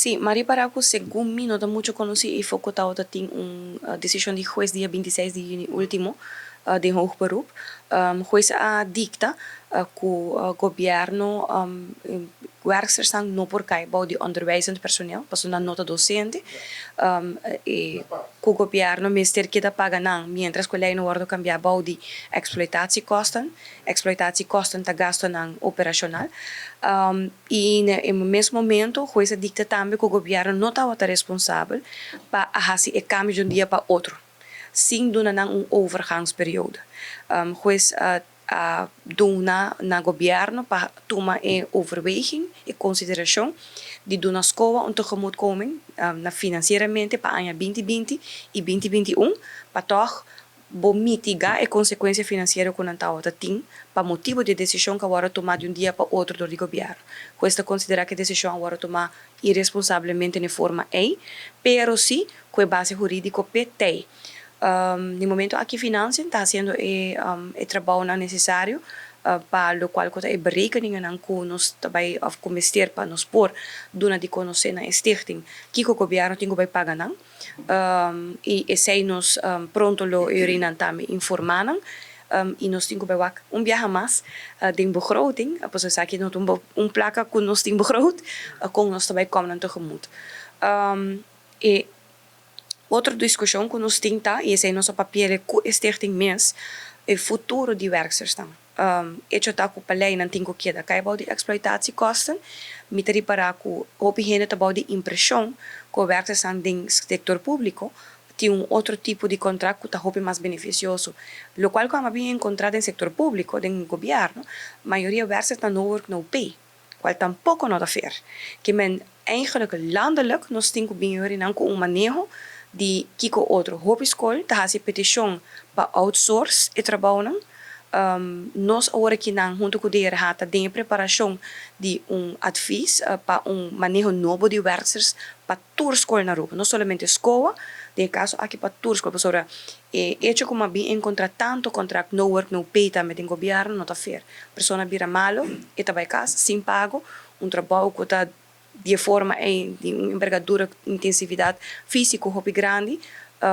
Sí, Mari Paraco, según mí, no da mucho conocido y fue cotado de una decisión de juez día 26 de junio último de hoog beroep. Juez dicta que o governo werksters não por causa de onderwijspersoneel, passou na nota docente, e que o governo minister que da paga não, mientras que a lei não wordo cambiar de exploitatiekosten tá gasto não operacional, e no mesmo momento, o juez dicta também que o governo não está responsável para fazer o câmbio de dia para outro, sem doen overgangsperiode. Juez doen na governo para tuma overweging e consideração de doen na escola een tegemoetkoming na financieramente para ano 2020 e 2021 para toch mitigar a consequência financeira que não tem para motivo de decisão que agora tomar de dia para outro do governo. Cuesta considera que a decisão agora tomar irresponsavelmente de forma pero sim com base jurídico PT. No momento aqui financiën está sendo o trabalho necessário para o qual é berekeningen que nós também comester para nos pôr duna de conhecer na stichting que o governo tem que pagar não e sei nos pronto lo urinan também informaram e nós temos que viaje mais de begroting, após isso aqui nós temos placa que nós temos begroot com nós também komen tegemoet. E outra discussão que nós temos e esse é nosso papel que a stichting mês é o futuro de werksters também. Hecho tá com palei não tem que dar cai de exploitatiekosten, miteri para que o begin te de impressão que werksters aan ding sector público tem outro tipo de contrato que está mais beneficioso, lo qual como bem encontrado em sector público, em governo, maioria werksters não work no pay, qual tampouco não dá fair. Que men eigenlijk landelijk nós temos que bem com manejo de kiko outro hogeschool, tá hasi petição para outsource e trabalho. Nós agora que não junto com o DRH tem preparação de advies para manejo novo de werksters para toda escola na Aruba, não somente escola, de caso aqui para toda escola, professora, hecho como bem encontrar tanto contrato no work no pay também tem governo não tá fair, persona vira malo e tá vai casa sem pago, trabalho que tá de forma de envergadura, intensividade físico hobby grande,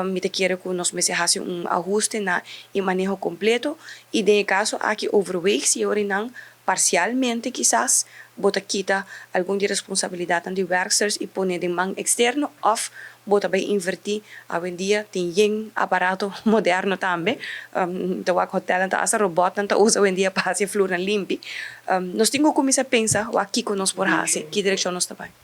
me te quero que nós fazemos ajuste na manejo completo e de caso aqui overweegt se não parcialmente quizás bota quita alguma responsabilidade de werksters e põe de mão externo ou bota bem invertir hoje em dia tem aparato moderno também então o hotel então essa robot então usa hoje em dia para fazer flor limpe nós temos que começar a pensar o aqui que nós por fazer que direção nós trabalhamos.